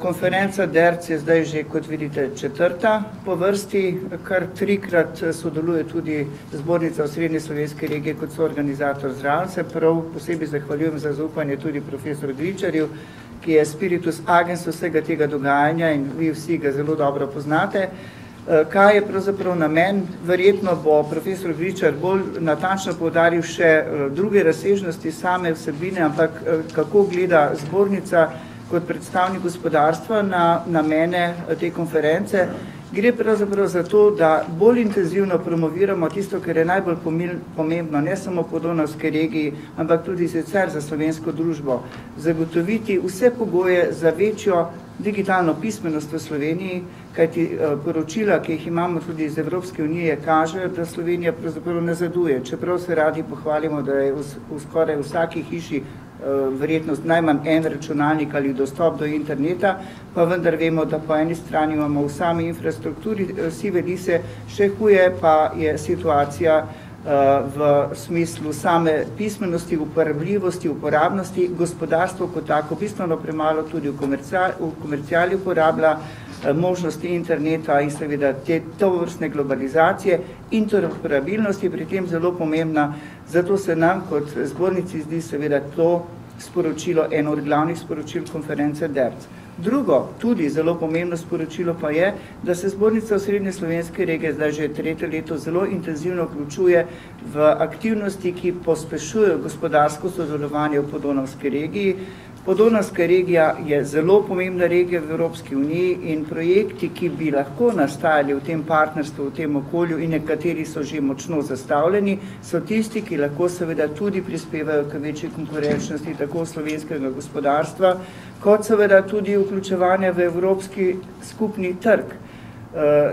Konferenca DERC je zdaj že, kot vidite, 4. po vrsti, kar 3-krat sodeluje tudi Zbornica osrednje slovenske regije kot soorganizator zraven. Se prav posebej zahvaljujem za zaupanje tudi profesor Gričarju, ki je spiritus agens vsega tega dogajanja in vi vsi ga zelo dobro poznate. Kaj je pravzaprav namen? Verjetno bo profesor Gričar bolj natančno poudaril še druge razsežnosti same vsebine, ampak kako gleda zbornica kot predstavnik gospodarstva na namene te konference. Gre pravzaprav za to, da bolj intenzivno promoviramo tisto, kar je najbolj pomembno, ne samo po Donavski regiji, ampak tudi sicer za slovensko družbo. Zagotoviti vse pogoje za večjo digitalno pismenost v Sloveniji, kajti poročila, ki jih imamo tudi iz Evropske unije, kažejo, da Slovenija pravzaprav nazaduje. Čeprav se radi pohvalimo, da je v skoraj vsaki hiši verjetnost najmanj en računalnik ali dostop do interneta, pa vendar vemo, da po eni strani imamo v sami infrastrukturi sive lise, še huje pa je situacija v smislu same pismenosti, uporabljivosti, uporabnosti. Gospodarstvo kot tako bistveno premalo tudi v komerciali uporablja možnosti interneta in seveda te tovrstne globalizacije. Interoperabilnost je pri tem zelo pomembna, zato se nam kot zbornici zdi seveda to sporočilo eno od glavnih sporočil konference DERC. Drugo, tudi zelo pomembno sporočilo pa je, da se zbornica osrednje slovenske regije zdaj že 3. leto zelo intenzivno vključuje v aktivnosti, ki pospešujejo gospodarsko sodelovanje v podonavski regiji. Podonavska regija je zelo pomembna regija v Evropski uniji in projekti, ki bi lahko nastajali v tem partnerstvu, v tem okolju in nekateri so že močno zastavljeni, so tisti, ki lahko seveda tudi prispevajo k večji konkurenčnosti tako slovenskega gospodarstva, kot seveda tudi vključevanja v evropski skupni trg.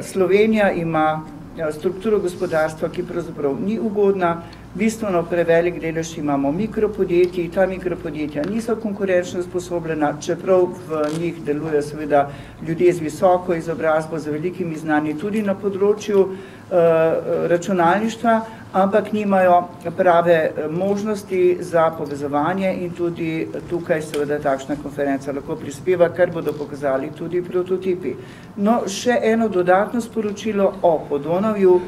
Slovenija ima strukturo gospodarstva, ki pravzaprav ni ugodna, bistveno prevelik delež imamo mikropodjetij, ta mikropodjetja niso konkurenčno sposobljena, čeprav v njih delujejo seveda ljudje z visoko izobrazbo, z velikimi znanji tudi na področju računalništva, ampak nimajo prave možnosti za povezovanje in tudi tukaj seveda takšna konferenca lahko prispeva, kar bodo pokazali tudi prototipi. No, še eno dodatno sporočilo o Podonavju.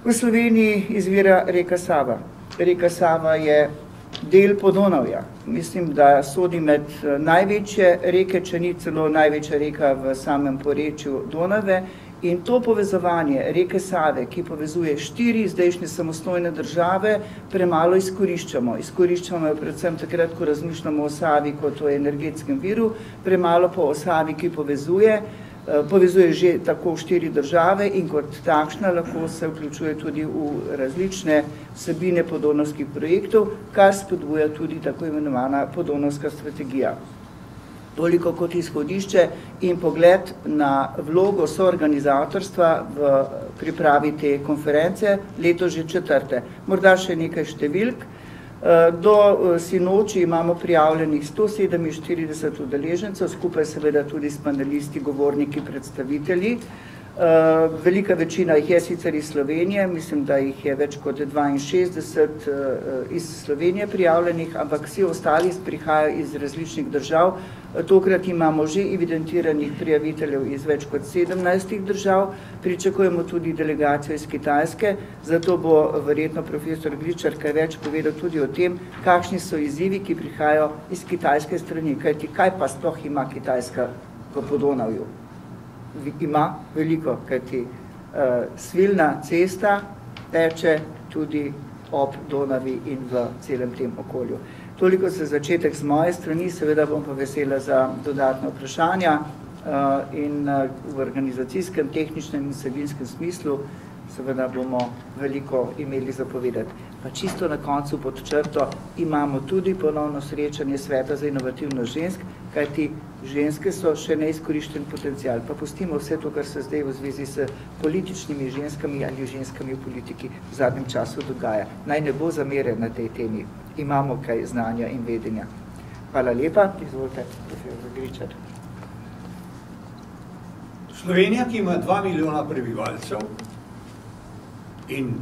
V Sloveniji izvira reka Sava. Reka Sava je del Podonavja. Mislim, da sodi med največje reke, če ni celo največja reka v samem porečju Donave. In to povezovanje reke Save, ki povezuje 4 zdajšnje samostojne države, premalo izkoriščamo. Izkoriščamo jo predvsem takrat, ko razmišljamo o Savi kot o energetskem viru, premalo pa o Savi, ki povezuje že tako 4 države in kot takšna lahko se vključuje tudi v različne vsebine podonavskih projektov, kar spodbuja tudi tako imenovana podonavska strategija. Toliko kot izhodišče in pogled na vlogo soorganizatorstva v pripravi te konference, leto že 4. Morda še nekaj številk. Do sinoči imamo prijavljenih 147 udeležencev, skupaj seveda tudi s panelisti, govorniki, predstavitelji. Velika večina jih je sicer iz Slovenije, mislim, da jih je več kot 62 iz Slovenije prijavljenih, ampak vsi ostali prihajajo iz različnih držav. Tokrat imamo že evidentiranih prijaviteljev iz več kot 17 držav, pričakujemo tudi delegacijo iz Kitajske, zato bo verjetno profesor Gričar kaj več povedal tudi o tem, kakšni so izzivi, ki prihajajo iz kitajske strani, kajti kaj pa sploh ima Kitajska v Podonavju? Ima veliko, kajti svilna cesta teče tudi ob Donavi in v celem tem okolju. Toliko za začetek z moje strani, seveda bom pa vesela za dodatne vprašanja in v organizacijskem, tehničnem in vsebinskem smislu seveda bomo veliko imeli za povedati. Pa čisto na koncu pod črto imamo tudi ponovno srečanje Sveta za inovativnost žensk, kajti ženske so še neizkoriščen potencial. Pa pustimo vse to, kar se zdaj v zvezi s političnimi ženskami ali ženskami v politiki v zadnjem času dogaja. Naj ne bo zamere na tej temi. Imamo kaj znanja in vedenja. Hvala lepa. Izvolite, profesor Gričar. Slovenija, ki ima 2 milijona prebivalcev in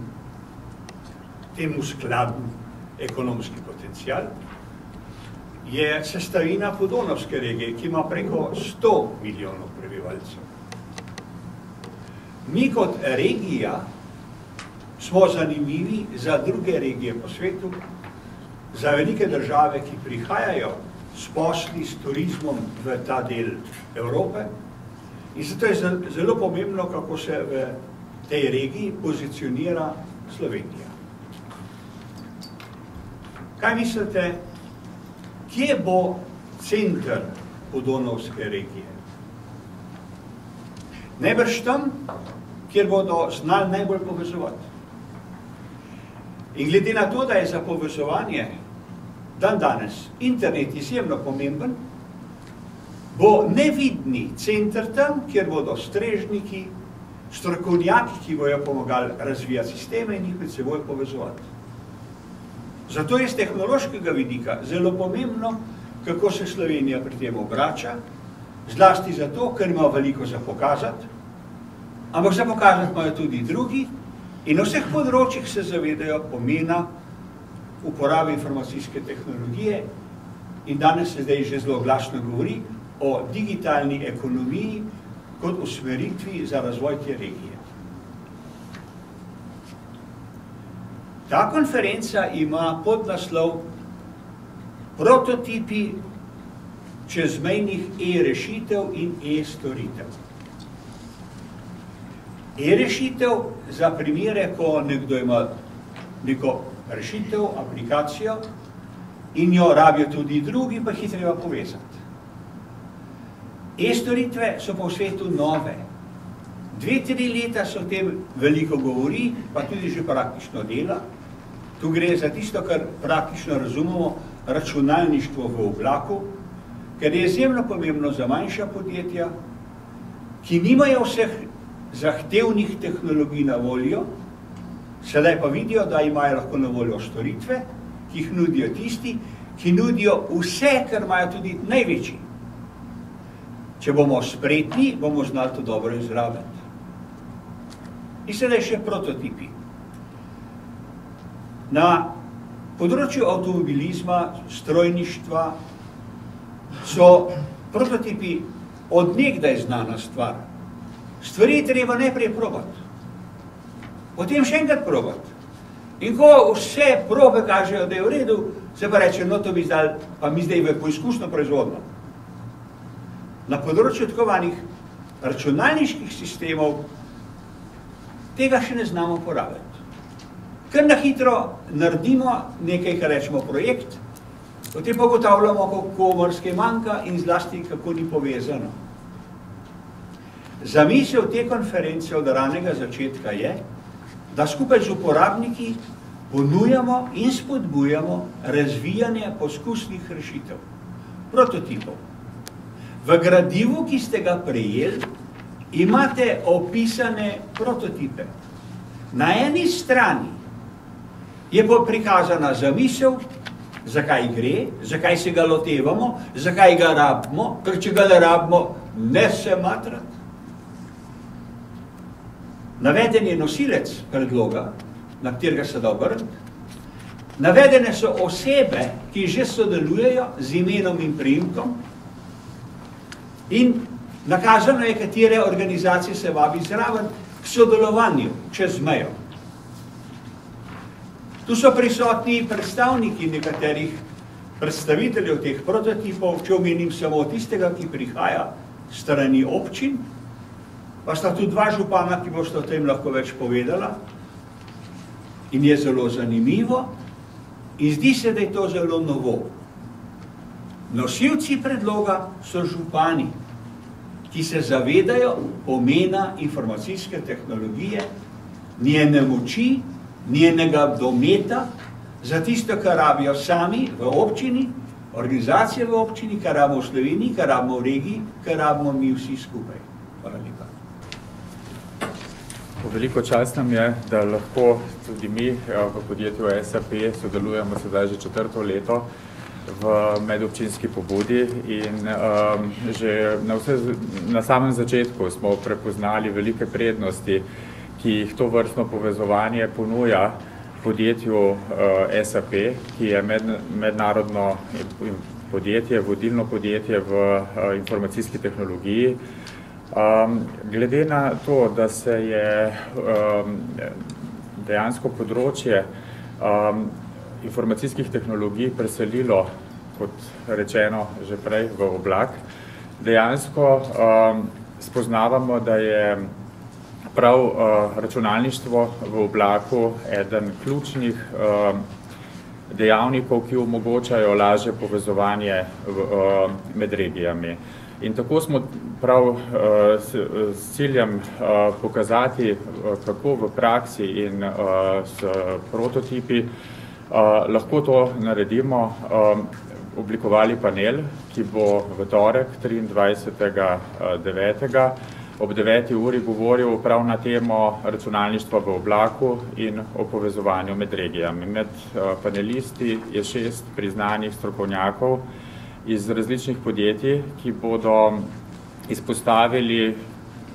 temu skladen ekonomski potencial, je sestavina Podonovske regije, ki ima preko 100 milijonov prebivalcev. Mi kot regija smo zanimivi za druge regije po svetu, za velike države, ki prihajajo s posli, s turizmom v ta del Evrope. In zato je zelo pomembno, kako se v tej regiji pozicionira Slovenija. Kaj mislite, kje bo center Podonovske regije? Najbrž tam, kjer bodo znali najbolj povezovati. In glede na to, da je za povezovanje danes internet izjemno pomemben, bo nevidni center tam, kjer bodo strežniki, strokovnjaki, ki bojo pomagali razvijati sisteme in jih med seboj povezovati. Zato je z tehnološkega vidika zelo pomembno, kako se Slovenija pri tem obrača, zlasti zato, ker ima veliko za pokazati, ampak za pokazati imajo tudi drugi in na vseh področjih se zavedajo pomena uporabe informacijske tehnologije in danes se zdaj že zelo glasno govori o digitalni ekonomiji kot usmeritvi za razvoj te regije. Ta konferenca ima podnaslov Prototipi čezmejnih e-rešitev in e-storitev. E-rešitev za primere, ko nekdo ima neko rešitev, aplikacijo in jo rabijo tudi drugi, pa jih je treba povezati. E-storitve so po svetu nove. 2-3 leta se o tem veliko govori, pa tudi že praktično dela. Tu gre za tisto, kar praktično razumemo, računalništvo v oblaku, ker je izjemno pomembno za manjša podjetja, ki nimajo vseh zahtevnih tehnologij na voljo, sedaj pa vidijo, da imajo lahko na voljo storitve, ki jih nudijo tisti, ki nudijo vse, kar imajo tudi največji. Če bomo spretni, bomo znali to dobro izrabiti. In sedaj še prototipi. Na področju avtomobilizma, strojništva so prototipi od nekdaj znana stvar. Stvari je treba najprej probati. Potem še enkrat probati. In ko vse probe kažejo, da je v redu, se pa reče, no to bi zdaj, pa mi zdaj v poizkusno proizvodno. Na področju tako zvanih računalniških sistemov tega še ne znamo uporabljati. Ker na hitro naredimo nekaj, kar rečemo projekt, potem pa ugotavljamo, kako marsikaj manjka in zlasti, kako ni povezano. Zamisel te konference od ranega začetka je, da skupaj z uporabniki ponujamo in spodbujamo razvijanje poskusnih rešitev, prototipov. V gradivu, ki ste ga prejeli, imate opisane prototipe. Na eni strani je prikazana zamisel, zakaj gre, zakaj se ga lotevamo, zakaj ga rabimo, ker če ga ne rabimo, ne se matrati. Naveden je nosilec predloga, na katerega se da obrniti. Navedene so osebe, ki že sodelujejo z imenom in priimkom in nakazano je, katere organizacije se vabi zraven k sodelovanju čez mejo. Tu so prisotni predstavniki nekaterih predstaviteljev teh prototipov, če omenim samo tistega, ki prihaja strani občin, pa sta tu 2 župana, ki bosta o tem lahko več povedala in je zelo zanimivo in zdi se, da je to zelo novo. Nosilci predloga so župani, ki se zavedajo pomena informacijske tehnologije, njene moči, njenega dometa za tisto, kar rabijo sami v občini, organizacije v občini, kar rabimo v Sloveniji, kar rabimo v regiji, kar rabimo mi vsi skupaj. Hvala lepa. Veliko čast nam je, da lahko tudi mi v podjetju SAP sodelujemo sedaj že 4. leto v medobčinski pobudi in že na samem začetku smo prepoznali velike prednosti, ki jih to vrstno povezovanje ponuja podjetju SAP, ki je mednarodno podjetje, vodilno podjetje v informacijski tehnologiji. Glede na to, da se je dejansko področje informacijskih tehnologij preselilo, kot rečeno že prej, v oblak, dejansko spoznavamo, da je prav računalništvo v oblaku eden ključnih dejavnikov, ki omogočajo lažje povezovanje med regijami. In tako smo prav s ciljem pokazati, kako v praksi in s prototipi lahko to naredimo, oblikovali panel, ki bo v torek 23.9. ob 9. uri govoril prav na temo računalništva v oblaku in o povezovanju med regijami. Med panelisti je 6 priznanih strokovnjakov iz različnih podjetij, ki bodo izpostavili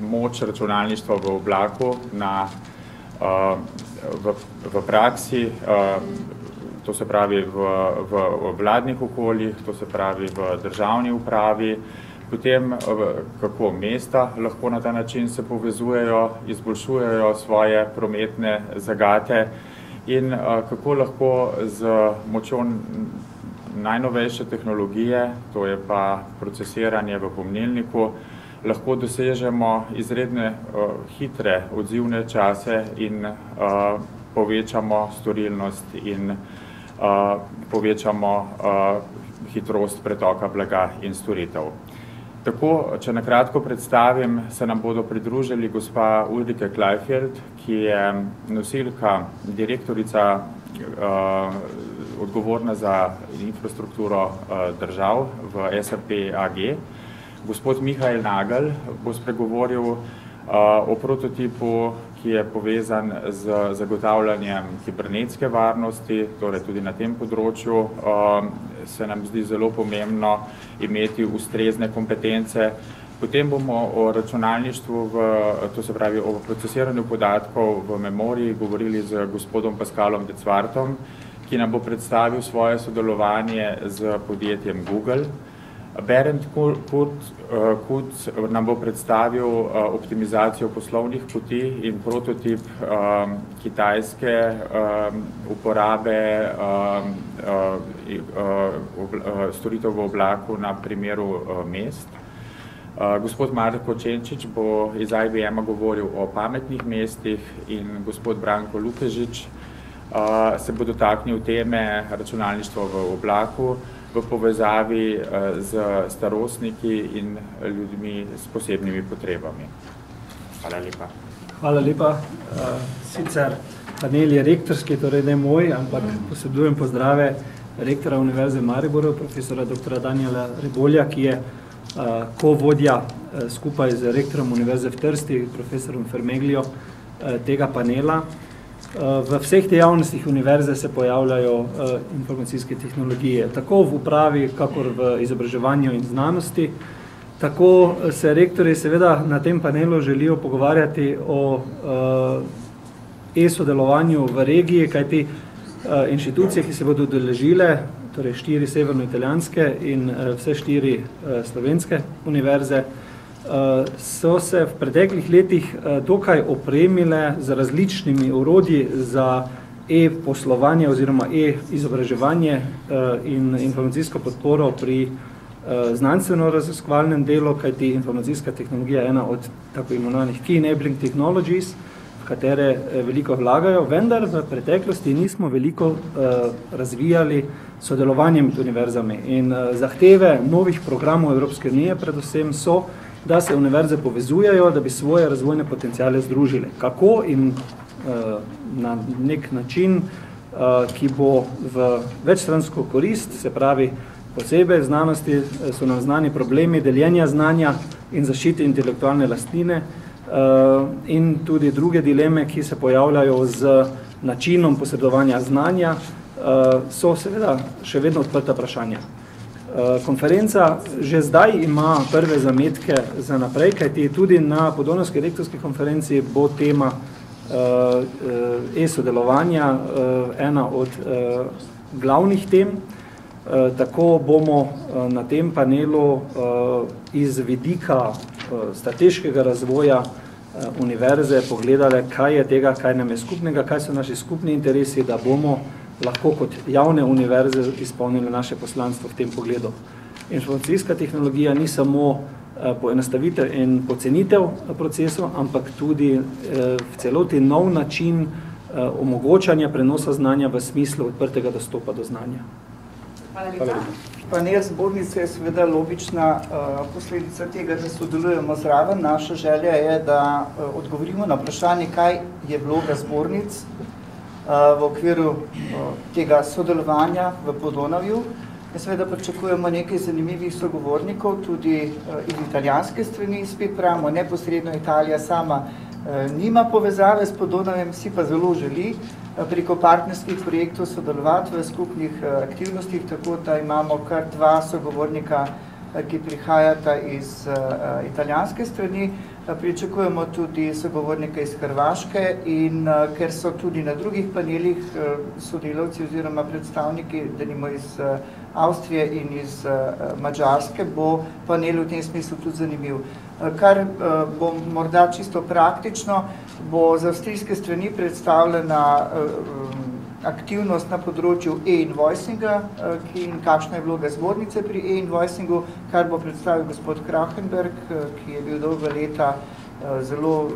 moč računalništva v oblaku v praksi, to se pravi v vladnih okoljih, to se pravi v državni upravi, potem kako mesta lahko na ta način se povezujejo, izboljšujejo svoje prometne zagate in kako lahko z močjo najnovejše tehnologije, to je pa procesiranje v pomnilniku, lahko dosežemo izredne hitre odzivne čase in povečamo storilnost in povečamo hitrost pretoka blaga in storitev. Tako, če nakratko predstavim, se nam bodo pridružili gospa Ulrike Kleifeld, ki je nosilka, direktorica odgovorna za infrastrukturo držav v SAP AG. Gospod Mihael Nagel bo spregovoril o prototipu, ki je povezan z zagotavljanjem kibernetske varnosti, torej tudi na tem področju se nam zdi zelo pomembno imeti ustrezne kompetence. Potem bomo o računalništvu, to se pravi o procesiranju podatkov v memoriji, govorili z gospodom Pascalom Decvartom, ki nam bo predstavil svoje sodelovanje z podjetjem Google. Berend Kutz nam bo predstavil optimizacijo poslovnih poti in prototip kitajske uporabe storitev v oblaku na primeru mest. Gospod Marko Čenčič bo iz IBM-a govoril o pametnih mestih in gospod Branko Lukežič se bo dotaknil teme računalništva v oblaku v povezavi z starostniki in ljudmi s posebnimi potrebami. Hvala lepa. Hvala lepa. Sicer panel je rektorski, torej ne moj, ampak posredujem pozdrave rektora Univerze Maribor, profesora dr. Danijela Rebolja, ki je kovodja skupaj z rektorom Univerze v Trsti, profesorom Fermeglijo, tega panela. V vseh dejavnostih univerze se pojavljajo informacijske tehnologije, tako v upravi, kakor v izobraževanju in znanosti. Tako se rektorji seveda na tem panelu želijo pogovarjati o e-sodelovanju v regiji, kajti inštitucije, ki se bodo udeležile, torej 4 severno-italijanske in vse 4 slovenske univerze, so se v preteklih letih dokaj opremile z različnimi orodji za e-poslovanje oziroma e-izobraževanje in informacijsko podporo pri znanstveno-raziskovalnem delu, kajti informacijska tehnologija je ena od tako imenovanih key enabling technologies, v katere veliko vlagajo, vendar v preteklosti nismo veliko razvijali sodelovanje med univerzami. In zahteve novih programov Evropske unije predvsem so, da se univerze povezujejo, da bi svoje razvojne potenciale združile. Kako in na nek način, ki bo v večstransko korist, se pravi, posebej v znanosti so nam znani problemi deljenja znanja in zaščite intelektualne lastnine in tudi druge dileme, ki se pojavljajo z načinom posredovanja znanja, so seveda še vedno odprta vprašanja. Konferenca že zdaj ima prve zametke za naprej, kajti tudi na Podonavski rektorski konferenci bo tema e-sodelovanja ena od glavnih tem. Tako bomo na tem panelu iz vidika strateškega razvoja univerze pogledali, kaj je tega, kaj nam je skupnega, kaj so naši skupni interesi, da bomo lahko kot javne univerze izpolnili naše poslanstvo v tem pogledu. Informacijska tehnologija ni samo poenostavitev in pocenitev procesov, ampak tudi v celoti nov način omogočanja prenosa znanja v smislu odprtega dostopa do znanja. Hvala lepa. Panel zbornice je seveda logična posledica tega, da sodelujemo zraven. Naša želja je, da odgovorimo na vprašanje, kaj je vloga zbornic v okviru tega sodelovanja v Podonavju. Seveda pričakujemo nekaj zanimivih sogovornikov, tudi iz italijanske strani, spet pravimo, neposredno Italija sama nima povezave s Podonavjem, si pa zelo želi preko partnerskih projektov sodelovati v skupnih aktivnostih, tako da imamo kar 2 sogovornika, ki prihajata iz italijanske strani. Pričakujemo tudi sogovornike iz Hrvaške in ker so tudi na drugih panelih sodelavci oziroma predstavniki, denimo iz Avstrije in iz Madžarske, bo panel v tem smislu tudi zanimiv. Kar bo morda čisto praktično, bo z avstrijske strani predstavljena aktivnost na področju e-invoicinga in kakšna je vloga zbornice pri e-invoicingu, kar bo predstavil gospod Krachenberg, ki je bil dolga leta zelo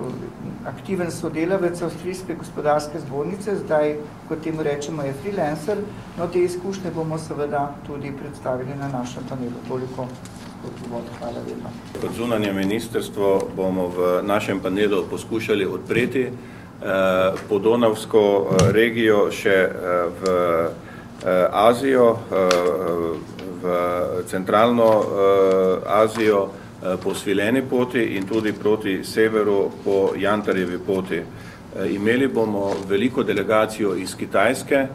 aktiven sodelavec avstrijske gospodarske zbornice, zdaj, kot temu rečemo, je freelancer. No, te izkušnje bomo seveda tudi predstavili na našem panelu. Toliko kot uvod. Hvala lepa. Kot zunanje ministrstvo bomo v našem panelu poskušali odpreti podonavsko regijo še v Azijo, v centralno Azijo po svileni poti in tudi proti severu po Jantarjevi poti. Imeli bomo veliko delegacijo iz Kitajske,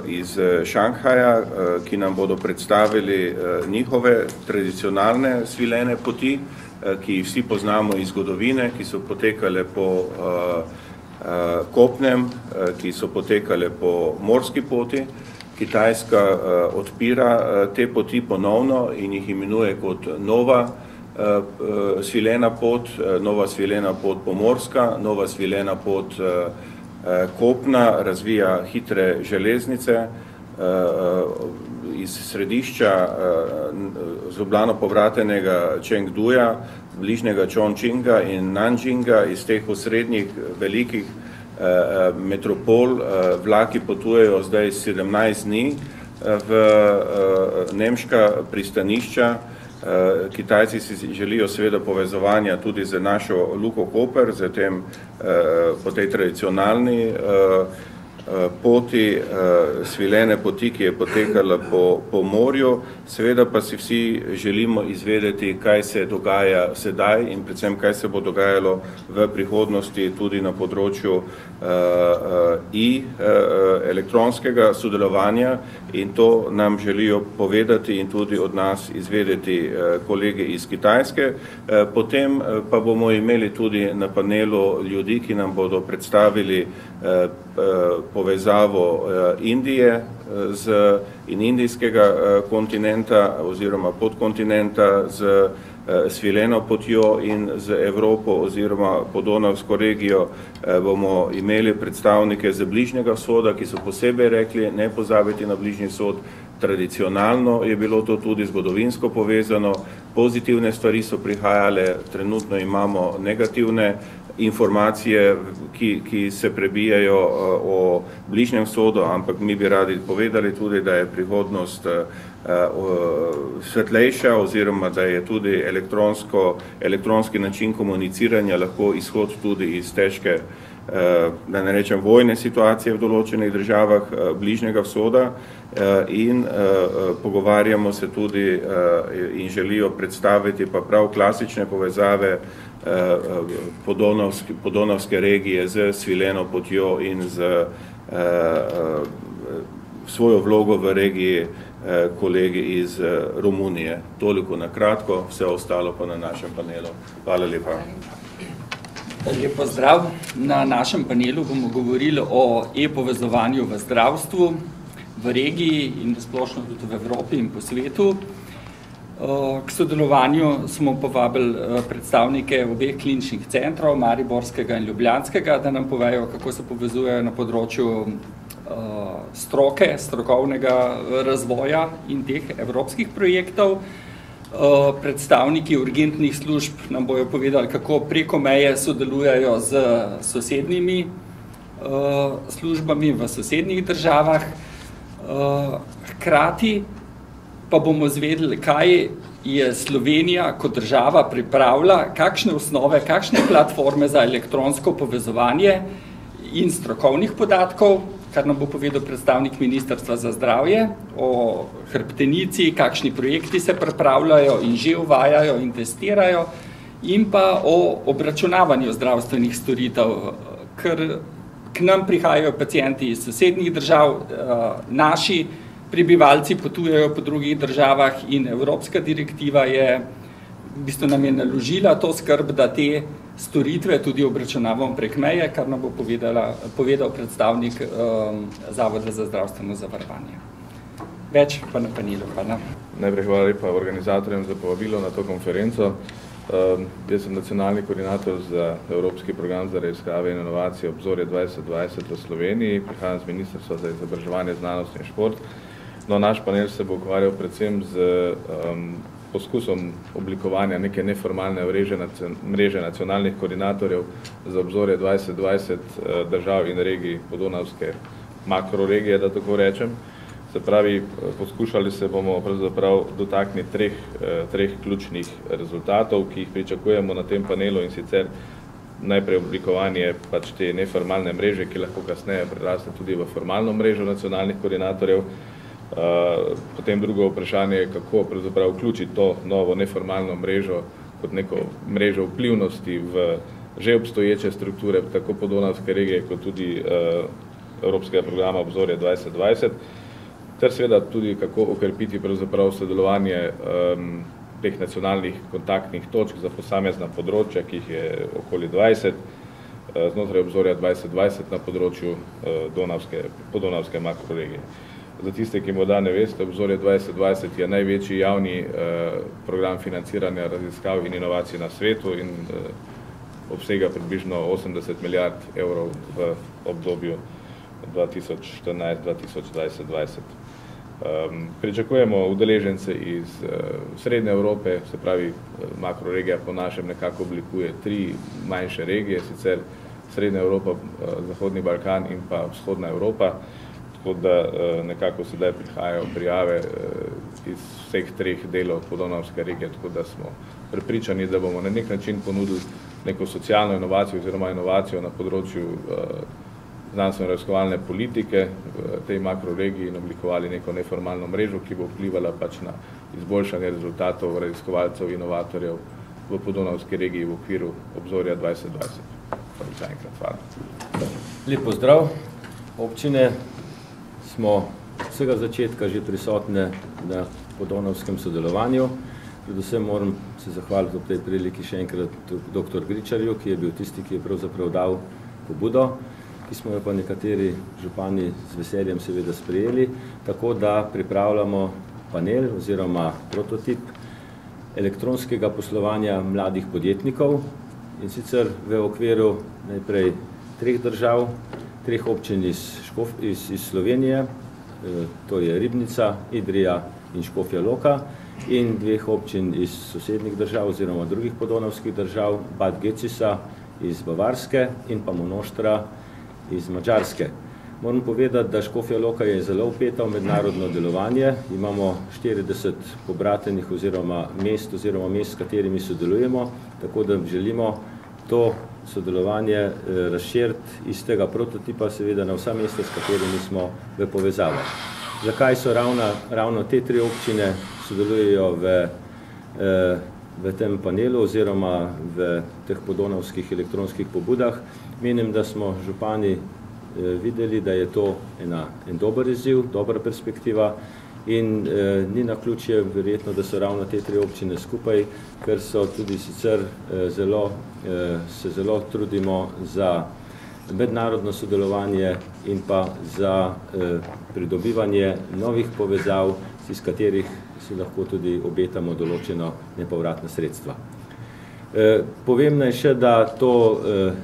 iz Šanghaja, ki nam bodo predstavili njihove tradicionalne svilene poti, ki jih vsi poznamo iz zgodovine, ki so potekale po kopnem, ki so potekale po morski poti. Kitajska odpira te poti ponovno in jih imenuje kot nova svilena pot pomorska, nova svilena pot kopna, razvija hitre železnice iz središča z Ljubljano povratenega Chengduja, bližnjega Chongqinga in Nanjinga, iz teh osrednjih velikih metropol vlaki potujejo zdaj 17 dni v nemška pristanišča. Kitajci si želijo seveda povezovanja tudi z našo Luko Koper, po tej tradicionalni poti, svilene poti, ki je potekala po morju. Seveda pa si vsi želimo izvedeti, kaj se dogaja sedaj in predvsem, kaj se bo dogajalo v prihodnosti tudi na področju elektronskega sodelovanja, in to nam želijo povedati in tudi od nas izvedeti kolegi iz Kitajske. Potem pa bomo imeli tudi na panelu ljudi, ki nam bodo predstavili povezavo Indije in indijskega kontinenta oziroma podkontinenta z svileno potjo in z Evropo oziroma podonavsko regijo. Bomo imeli predstavnike z Bližnjega vzhoda, ki so posebej rekli, ne pozabiti na Bližnji vzhod. Tradicionalno je bilo to tudi zgodovinsko povezano, pozitivne stvari so prihajale, trenutno imamo negativne informacije, ki se prebijajo o Bližnjem vzhodu, ampak mi bi radi povedali tudi, da je prihodnost svetlejša oziroma da je tudi elektronski način komuniciranja lahko izhod tudi iz težke, da ne rečem, vojne situacije v določenih državah Bližnjega vzhoda, in pogovarjamo se tudi in želijo predstaviti pa prav klasične povezave podonavske regije z svileno potjo in z svojo vlogo v regiji kolegi iz Romunije. Toliko na kratko, vse ostalo pa na našem panelu. Hvala lepa. Lep pozdrav. Na našem panelu bomo govorili o e-povezovanju v zdravstvu. v regiji in splošno tudi v Evropi in po svetu. K sodelovanju smo povabili predstavnike obeh kliničnih centrov, Mariborskega in Ljubljanskega, da nam povejo, kako se povezujejo na področju stroke, strokovnega razvoja in teh evropskih projektov. Predstavniki urgentnih služb nam bojo povedali, kako preko meje sodelujejo z sosednjimi službami v sosednjih državah. Hkrati pa bomo zvedeli, kaj je Slovenija kot država pripravila, kakšne osnove, kakšne platforme za elektronsko povezovanje in strokovnih podatkov, kar nam bo povedal predstavnik Ministrstva za zdravje, o hrbtenici, kakšni projekti se pripravljajo in že uvajajo in testirajo, in pa o obračunavanju zdravstvenih storitev, ker k nam prihajajo pacienti iz sosednjih držav, naši prebivalci potujejo po drugih državah in evropska direktiva je, v bistvu nam je naložila to skrb, da te storitve tudi obračunavamo prek meje, kar nam bo povedal predstavnik Zavoda za zdravstveno zavarovanje. Več pa na panelu. Najprej hvala lepa organizatorjem za povabilo na to konferenco. Jaz sem nacionalni koordinator za Evropski program za raziskave in inovacije Obzorje 2020 v Sloveniji, prihajam z Ministrstva za izobraževanje, znanost in šport. No, naš panel se bo ukvarjal predvsem z poskusom oblikovanja neke neformalne mreže nacionalnih koordinatorjev za Obzorje 2020 držav in regij podonavske makroregije, da tako rečem. Se pravi, poskušali se bomo pravzaprav dotakniti treh ključnih rezultatov, ki jih pričakujemo na tem panelu, in sicer najprej oblikovanje pač te neformalne mreže, ki lahko kasneje preraste tudi v formalno mrežo nacionalnih koordinatorjev. Potem drugo vprašanje, kako pravzaprav vključiti to novo neformalno mrežo kot neko mrežo vplivnosti v že obstoječe strukture, tako podonavske regije, kot tudi Evropskega programa Obzorje 2020, ter seveda tudi kako okrepiti pravzaprav sodelovanje teh nacionalnih kontaktnih točk za posamezna področja, ki jih je okoli 20, znotraj Obzorja 2020 na področju podonavske makroregije. Za tiste, ki morda ne veste, Obzorje 2020 je največji javni program financiranja raziskav in inovacij na svetu in obsega približno 80 milijard evrov v obdobju 2014-2020. Pričakujemo udeležence iz Srednje Evrope, se pravi, makroregija po našem nekako oblikuje 3 manjše regije, sicer Srednja Evropa, Zahodni Balkan in pa Vzhodna Evropa, tako da nekako sedaj prihajajo prijave iz vseh 3 delov podonavske regije, tako da smo prepričani, da bomo na nek način ponudili neko socialno inovacijo oziroma inovacijo na področju znanstveno-raziskovalne politike v tej makroregiji in oblikovali neko neformalno mrežo, ki bo vplivala pač na izboljšanje rezultatov raziskovalcev, inovatorjev v podonavski regiji v okviru Obzorja 2020. Hvala. Lep pozdrav. Občine smo vsega začetka že prisotne na podonavskem sodelovanju. Predvsem moram se zahvaliti v tej priliki še enkrat dr. Gričarju, ki je bil tisti, ki je pravzaprav dal pobudo, ki smo jo pa nekateri župani z veseljem seveda sprejeli, tako da pripravljamo panel oziroma prototip elektronskega poslovanja mladih podjetnikov, in sicer v okviru najprej 3 držav, 3 občin iz Slovenije, to je Ribnica, Idrija in Škofja Loka, in 2 občin iz sosednjih držav oziroma drugih podonavskih držav, Bad Gecisa iz Bavarske in pa Monoštra iz Madžarske. Moram povedati, da Škofja Loka je zelo vpeta v mednarodno delovanje. Imamo 40 pobratenih oziroma mest, s katerimi sodelujemo, tako da želimo to sodelovanje razširiti iz tega prototipa seveda na vsa mesta, s katerimi smo v povezavah. Zakaj so ravno te 3 občine sodelujejo v tem panelu oziroma v teh podonavskih elektronskih pobudah? Menim, da smo župani videli, da je to en dober izziv, dobra perspektiva in ni naključje verjetno, da so ravno te 3 občine skupaj, ker so tudi sicer se zelo trudimo za mednarodno sodelovanje in pa za pridobivanje novih povezav, iz katerih si lahko tudi obetamo določeno nepovratna sredstva. Povem naj še, da to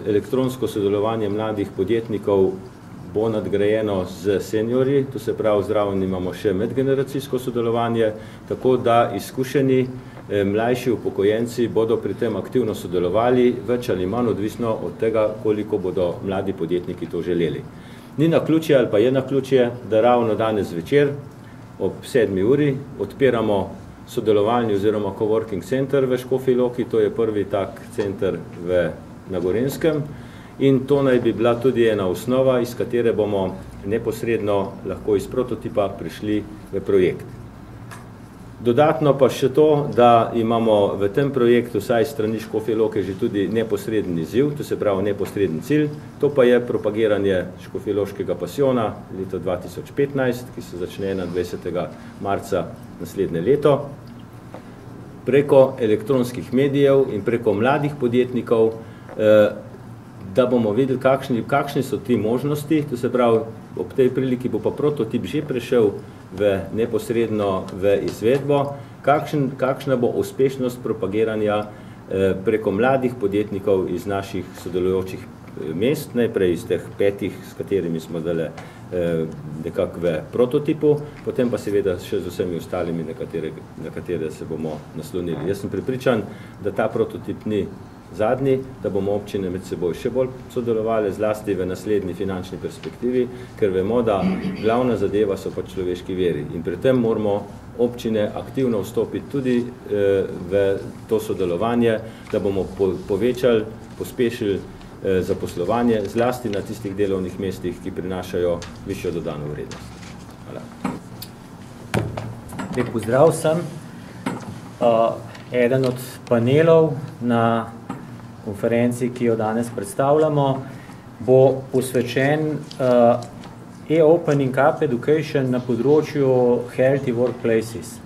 elektronsko sodelovanje mladih podjetnikov bo nadgrajeno z seniorji, to se pravi zraven imamo še medgeneracijsko sodelovanje, tako da izkušeni mlajši upokojenci bodo pri tem aktivno sodelovali, več ali manj odvisno od tega, koliko bodo mladi podjetniki to želeli. Ni naključje ali pa je naključje, da ravno danes večer ob 7. uri odpiramo sodelovalni oziroma coworking center v Škofji Loki, to je prvi tak center na Gorenjskem in to naj bi bila tudi ena osnova, iz katere bomo neposredno lahko iz prototipa prišli v projekt. Dodatno pa še to, da imamo v tem projektu vsaj strani Škofje Loke že tudi neposredni izziv, to se pravi neposredni cilj, to pa je propagiranje škofjeloškega pasiona leta 2015, ki se začne 21. marca naslednje leto. Preko elektronskih medijev in preko mladih podjetnikov, da bomo videli, kakšni so ti možnosti, to se pravi, ob tej priliki bo pa prototip že prešel neposredno v izvedbo, kakšna bo uspešnost propagiranja preko mladih podjetnikov iz naših sodelujočih mest, najprej iz teh 5, s katerimi smo dali nekako v prototipu, potem pa seveda še z vsemi ostalimi, na katere se bomo naslonili. Jaz sem prepričan, da ta prototip ni zadnji, da bomo občine med seboj še bolj sodelovali, zlasti v naslednji finančni perspektivi, ker vemo, da glavna zadeva so pa človeški viri. In pri tem moramo občine aktivno vstopiti tudi v to sodelovanje, da bomo povečali, pospešili zaposlovanje, zlasti na tistih delovnih mestih, ki prinašajo višjo dodano vrednost. Hvala. Lep pozdrav vsem. Eden od panelov na konferenci, ki jo danes predstavljamo, bo posvečen e-opening up education na področju healthy workplaces.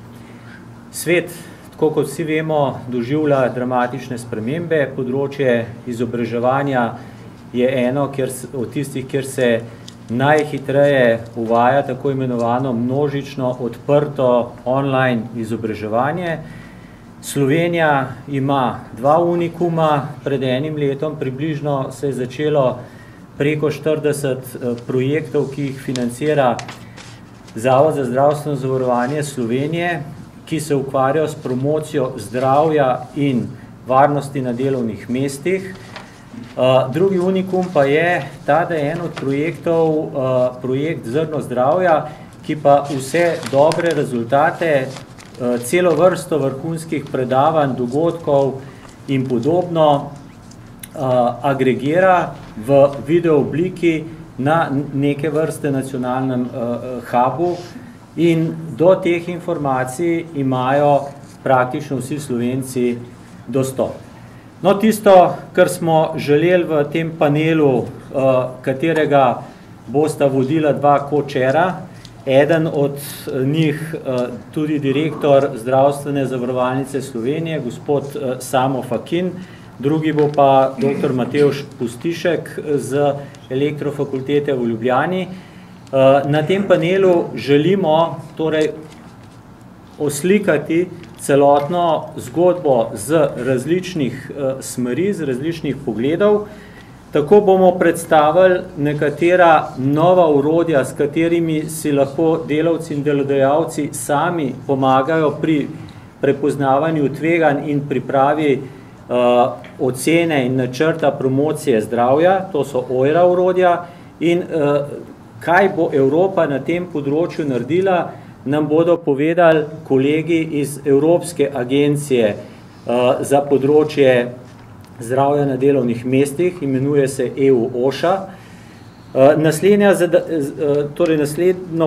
Svet, tako kot vsi vemo, doživlja dramatične spremembe. Področje izobraževanja je eno od tistih, kjer se najhitreje uvaja tako imenovano množično odprto online izobraževanje. Slovenija ima 2 unikuma, pred enim letom približno se je začelo preko 40 projektov, ki jih financira Zavod za zdravstveno zavarovanje Slovenije, ki se ukvarjajo s promocijo zdravja in varnosti na delovnih mestih. Drugi unikum pa je ta, da je en od projektov projekt Zrno zdravja, ki pa vse dobre rezultate, celo vrsto vrhunskih predavanj, dogodkov in podobno agregira v video obliki na neke vrste nacionalnem hubu in do teh informacij imajo praktično vsi Slovenci dostop. No, tisto, kar smo želeli v tem panelu, katerega bosta vodila 2 kočera, eden od njih tudi direktor Zdravstvene zavarovalnice Slovenije, gospod Samo Fakin, drugi bo pa dr. Matevž Pustišek z Elektrofakultete v Ljubljani. Na tem panelu želimo torej oslikati celotno zgodbo z različnih smeri, z različnih pogledov. Tako bomo predstavili nekatera nova orodja, s katerimi si lahko delavci in delodajalci sami pomagajo pri prepoznavanju tveganj in pripravi ocene in načrta promocije zdravja, to so OIRA orodja, in kaj bo Evropa na tem področju naredila, nam bodo povedali kolegi iz Evropske agencije za področje zdravja na delovnih mestih, imenuje se EU OSHA. Naslednjo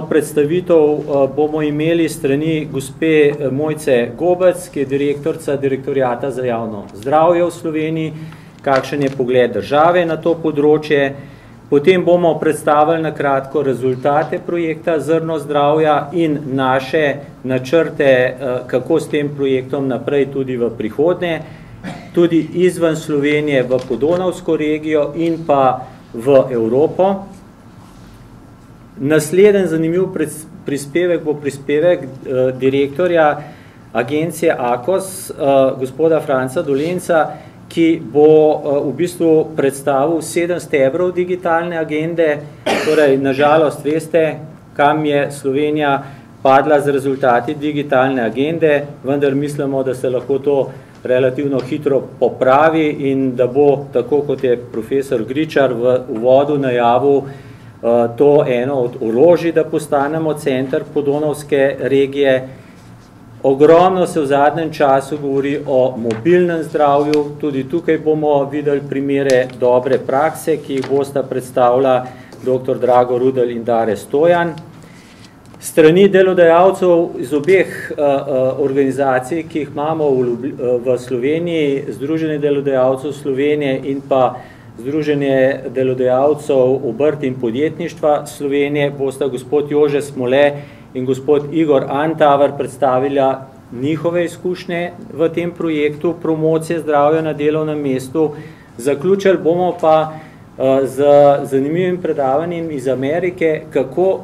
predstavitev bomo imeli strani gospe Mojce Gobec, ki je direktorica Direktorijata za javno zdravje v Sloveniji, kakšen je pogled države na to področje. Potem bomo predstavili na kratko rezultate projekta Zrno zdravja in naše načrte, kako s tem projektom naprej tudi v prihodnje, tudi izven Slovenije v Podonavsko regijo in pa v Evropo. Naslednji zanimiv prispevek bo prispevek direktorja agencije AKOS, gospoda Franca Dolenca, ki bo v bistvu predstavil 7 stebrov digitalne agende. Torej, nažalost, veste, kam je Slovenija padla z rezultati digitalne agende, vendar mislimo, da se lahko to relativno hitro popravi in da bo, tako kot je profesor Gričar v uvodu najavil, to eno od orožij, da postanemo center podonavske regije. Ogromno se v zadnjem času govori o mobilnem zdravju, tudi tukaj bomo videli primere dobre prakse, ki jih bosta predstavila dr. Drago Rudel in Dare Stojan. Strani delodajalcev iz obeh organizacij, ki jih imamo v Sloveniji, Združenje delodajalcev Slovenije in pa Združenje delodajalcev obrt in podjetništva Slovenije, bosta gospod Jože Smole in gospod Igor Antaver predstavila njihove izkušnje v tem projektu promocije zdravja na delovnem mestu. Zaključili bomo pa z zanimivim predavanjem iz Amerike, kako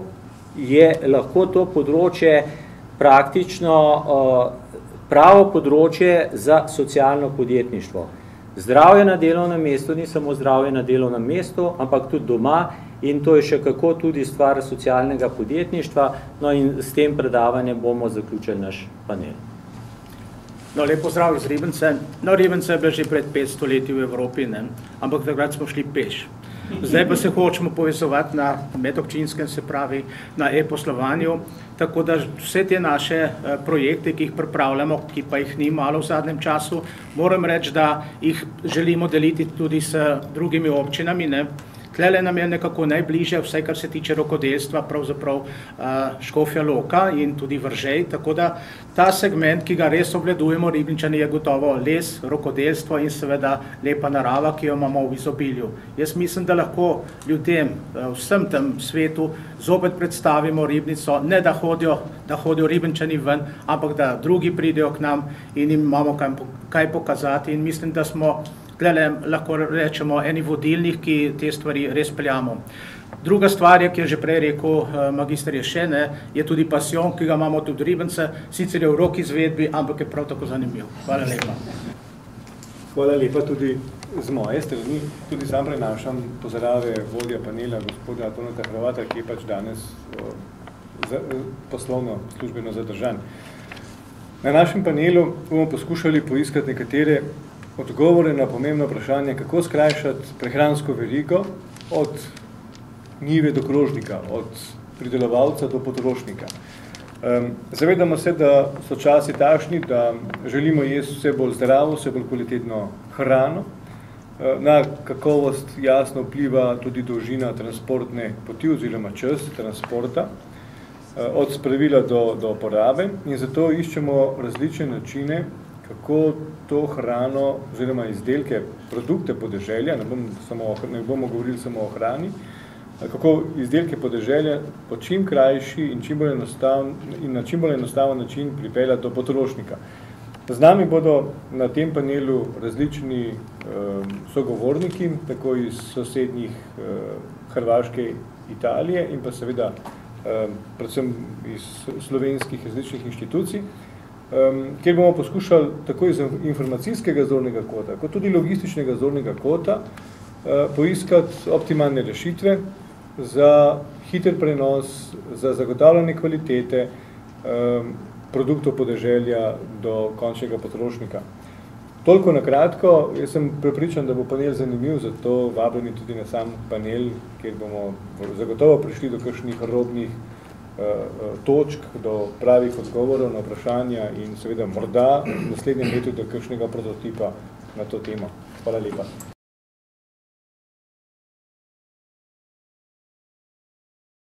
je lahko to področje praktično pravo področje za socialno podjetništvo. Zdravje na delovnem mestu ni samo zdravje na delovnem mestu, ampak tudi doma, in to je še kako tudi stvar socialnega podjetništva. No in s tem predavanjem bomo zaključili naš panel. No, lep pozdrav iz Ribnice. No, Ribnica je bila že pred 500 leti v Evropi, ne? Ampak takrat smo šli peš. Zdaj pa se hočemo povezovati na medobčinskem, se pravi na e-poslovanju, tako da vse te naše projekte, ki jih pripravljamo, ki pa jih ni malo v zadnjem času, moram reči, da jih želimo deliti tudi s drugimi občinami, ne? Tlele nam je nekako najbližje, vsaj kar se tiče rokodelstva, pravzaprav Škofja Loka in tudi Vržej, tako da ta segment, ki ga res obledujemo, Ribničani, je gotovo les, rokodelstvo in seveda lepa narava, ki jo imamo v izobilju. Jaz mislim, da lahko ljudem vsem tem svetu zopet predstavimo Ribnico, ne da hodijo Ribničani ven, ampak da drugi pridejo k nam in jim imamo kaj pokazati, in mislim, da smo lahko rečemo eni vodilnih, ki te stvari res peljamo. Druga stvar je, ki je že prej rekel magister Ješene, je tudi pasijon, ki ga imamo tudi Ribnice, sicer je v roki izvedbi, ampak je prav tako zanimiv. Hvala lepa. Hvala lepa tudi z moje strani. Tudi sam prenašam pozdrave vodja panela, gospoda Toneta Hrvata, ki je pač danes poslovno, službeno zadržan. Na našem panelu bomo poskušali poiskati nekatere odgovore na pomembno vprašanje, kako skrajšati prehransko verigo od njive do krožnika, od pridelovalca do potrošnika. Zavedamo se, da so časi takšni, da želimo jesti vse bolj zdravo, vse bolj kvalitetno hrano. Na kakovost jasno vpliva tudi dolžina transportne poti oziroma čas transporta, od spravila do porabe, in zato iščemo različne načine, kako to hrano oziroma izdelke, produkte podeželja, ne bomo govorili samo o hrani, kako izdelke podeželja po čim krajši in na čim bolj enostaven način pripeljati do potrošnika. Z nami bodo na tem panelu različni sogovorniki, tako iz sosednjih Hrvaške, Italije in pa seveda predvsem iz slovenskih različnih inštitucij, kjer bomo poskušali tako iz informacijskega zornega kota, kot tudi logističnega zornega kota poiskati optimalne rešitve za hiter prenos, za zagotavljanje kvalitete produktov podeželja do končnega potrošnika. Toliko na kratko, jaz sem prepričan, da bo panel zanimiv, zato vabljeni tudi na sam panel, kjer bomo zagotovo prišli do kakšnih robnih točk, do pravih odgovorov na vprašanja in seveda morda v naslednjem letu do kakšnega prototipa na to temo. Hvala lepa.